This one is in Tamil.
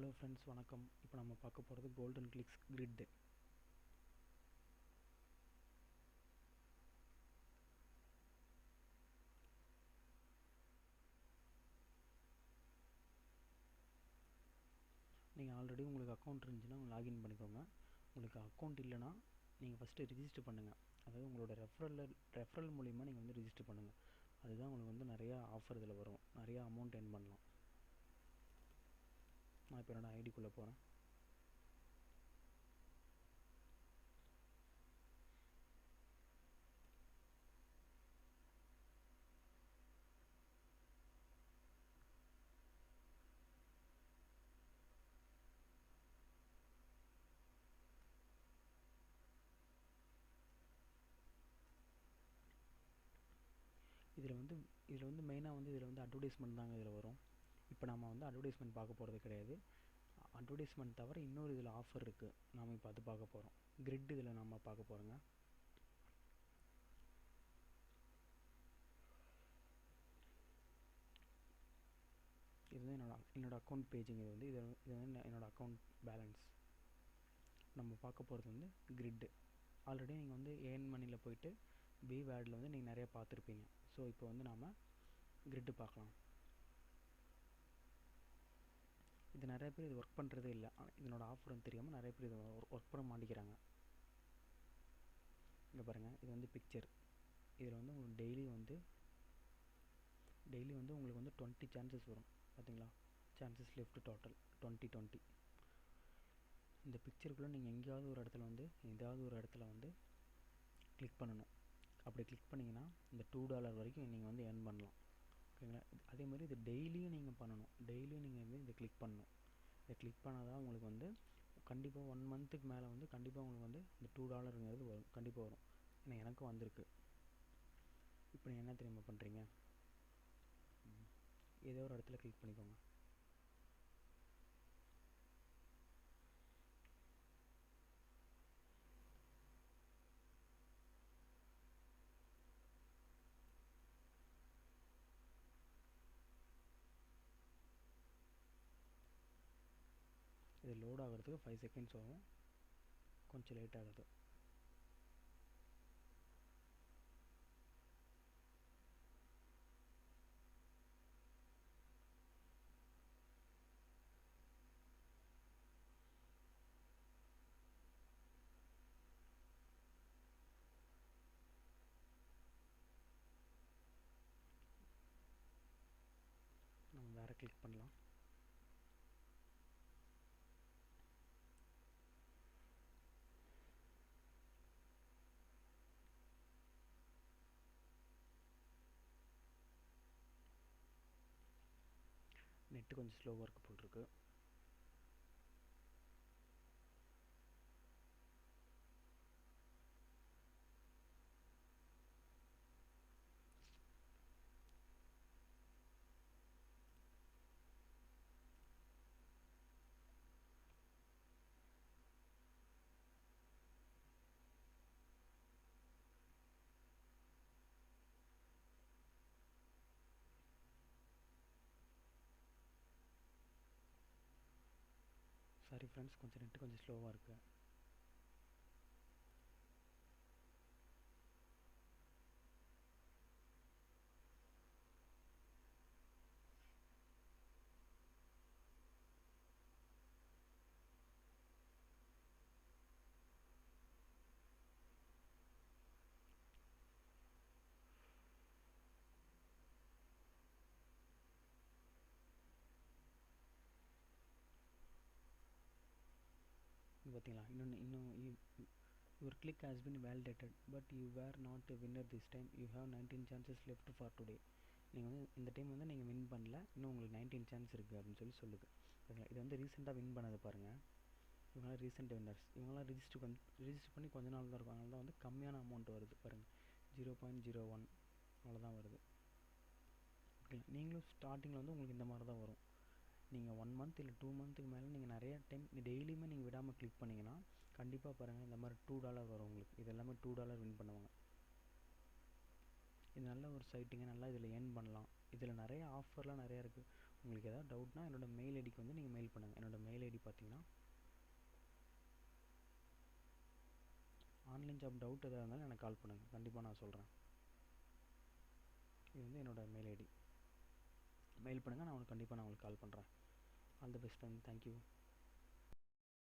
ஹலோ ஃப்ரெண்ட்ஸ், வணக்கம். இப்போ நம்ம பார்க்க போகிறது கோல்டன் கிளிக்ஸ் கிரிட். நீங்கள் ஆல்ரெடி உங்களுக்கு அக்கௌண்ட் இருந்துச்சுன்னா லாகின் பண்ணிக்கோங்க. உங்களுக்கு அக்கௌண்ட் இல்லைனா நீங்கள் ஃபஸ்ட்டு ரிஜிஸ்டர் பண்ணுங்கள். அதாவது உங்களோட ரெஃபரல் மூலிமா நீங்கள் வந்து ரிஜிஸ்டர் பண்ணுங்கள். அதுதான் உங்களுக்கு வந்து நிறையா ஆஃபர் இதில் வரும், நிறையா அமௌண்ட் earn பண்ணலாம். நான் இப்போ என்னோடய ஐடிக்குள்ளே போகிறேன். இதில் வந்து மெயினாக வந்து இதில் வந்து அட்வர்டைஸ்மெண்ட் தாங்க இதில் வரும். இப்போ நம்ம வந்து அட்வர்டைஸ்மெண்ட் பார்க்க போகிறது கிடையாது. அட்வர்டைஸ்மெண்ட் தவிர இன்னொரு இதில் ஆஃபர் இருக்குது, நாம் இப்போ அது பார்க்க போகிறோம். கிரிட் இதில் நம்ம பார்க்க போகிறோங்க. இது வந்து என்னோடய அக்கௌண்ட் பேஜுங்க. இது வந்து என்னோடய அக்கௌண்ட் பேலன்ஸ். நம்ம பார்க்க போகிறது வந்து கிரிட்டு. ஆல்ரெடி நீங்கள் வந்து ஏர்ன் மணியில் போயிட்டு பி வேர்டில் வந்து நீங்கள் நிறையா பார்த்துருப்பீங்க. ஸோ இப்போ வந்து நாம் கிரிட்டு பார்க்கலாம். இது நிறைய பேர் இது ஒர்க் பண்ணுறதே இல்லை. இதனோட ஆஃபர் வந்து தெரியாமல் நிறைய பேர் இது ஒர்க் பண்ண மாட்டேங்கிறாங்க. இங்கே பாருங்கள், இது வந்து பிக்சர். இதில் வந்து உங்களுக்கு டெய்லி வந்து உங்களுக்கு வந்து 20 சான்சஸ் வரும். பார்த்தீங்களா? Chances left total 20. இந்த பிக்சருக்குள்ளே நீங்கள் எங்கேயாவது ஒரு இடத்துல வந்து கிளிக் பண்ணணும். அப்படி கிளிக் பண்ணிங்கன்னா இந்த $2 வரைக்கும் நீங்கள் வந்து earn பண்ணலாம். ஓகேங்களா? அதே மாதிரி இது டெய்லியும் நீங்கள் பண்ணணும். டெய்லியும் நீங்கள் வந்து இதை கிளிக் பண்ணணும். இதை கிளிக் பண்ணால் தான் உங்களுக்கு வந்து கண்டிப்பாக 1 மந்த்துக்கு மேலே வந்து கண்டிப்பாக உங்களுக்கு வந்து இந்த $2ங்கிறது வரும், கண்டிப்பாக வரும். ஏன்னா எனக்கும் வந்திருக்கு. இப்போ நீங்கள் என்ன தெரியுமா பண்ணுறீங்க? ஏதோ ஒரு இடத்துல கிளிக் பண்ணிக்கோங்க. இது லோட் ஆகிறதுக்கு 5 செகண்ட்ஸ் ஆகும், கொஞ்சம் லேட் ஆகுது. நம்ம வேறு கிளிக் பண்ணலாம். நெட்டு கொஞ்சம் ஸ்லோவாக இருக்குது போட்டிருக்கு. சாரி ஃப்ரெண்ட்ஸ், நெட்டு கொஞ்சம் ஸ்லோவாக இருக்குது. பார்த்தீங்களா? இன்னும் your click has been validated but you were not a winner this time. You have 19 chances left for today. நீங்கள் வந்து இந்த டைம் வந்து நீங்கள் வின் பண்ணல, இன்னும் உங்களுக்கு 19 சான்ஸ் இருக்குது அப்படின்னு சொல்லுது. ஓகேங்களா? இது வந்து ரீசெண்டாக வின் பண்ணது பாருங்கள். இவங்களாம் ரீசெண்ட் வின்னர்ஸ். இவங்களாம் ரிஜிஸ்டர் பண்ணி கொஞ்ச நாள் தான் இருக்கும். அதனால தான் வந்து கம்மியான அமௌண்ட் வருது பாருங்கள். 0.01 அவ்வளோதான் வருது. ஓகேங்களா? நீங்களும் ஸ்டார்டிங்கில் வந்து உங்களுக்கு இந்த மாதிரி தான் வரும். நீங்கள் 1 மந்த் இல்லை 2 மந்த்துக்கு மேலே நீங்கள் நிறைய டைம் டெய்லியுமே நீங்கள் விடாமல் கிளிக் பண்ணிங்கன்னா கண்டிப்பாக பாருங்கள் இந்த மாதிரி $2 வரும் உங்களுக்கு. இது எல்லாமே $2 வின் பண்ணுவாங்க. இது நல்ல ஒரு சைட்டுங்க, நல்லா இதில் earn பண்ணலாம். இதில் நிறைய ஆஃபர்லாம் நிறையா இருக்குது. உங்களுக்கு ஏதாவது டவுட்னா என்னோடய மெயில் ஐடிக்கு வந்து நீங்கள் மெயில் பண்ணுங்கள். என்னோடய மெயில் ஐடி பார்த்தீங்கன்னா, ஆன்லைன் ஜாப் டவுட் எதாக இருந்தாலும் எனக்கு கால் பண்ணுங்கள், கண்டிப்பாக நான் சொல்கிறேன். இது வந்து என்னோடய மெயில் ஐடி. மெயில் பண்ணுங்கள், நான் உங்களுக்கு கண்டிப்பாக உங்களுக்கு கால் பண்ணுறேன். All the best friend. Thank you.